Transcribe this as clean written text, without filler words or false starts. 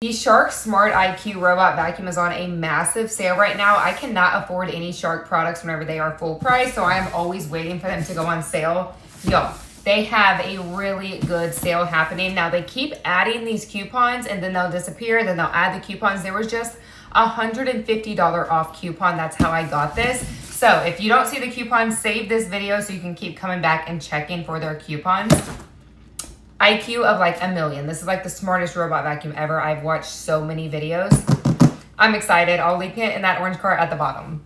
The Shark Smart IQ Robot Vacuum is on a massive sale right now. I cannot afford any Shark products whenever they are full price, so I am always waiting for them to go on sale. Yo, they have a really good sale happening. Now, they keep adding these coupons and then they'll disappear, then they'll add the coupons. There was just a $150 off coupon. That's how I got this. So if you don't see the coupon, save this video so you can keep coming back and checking for their coupons. IQ of like 1,000,000. This is like the smartest robot vacuum ever. I've watched so many videos. I'm excited. I'll link it in that orange card at the bottom.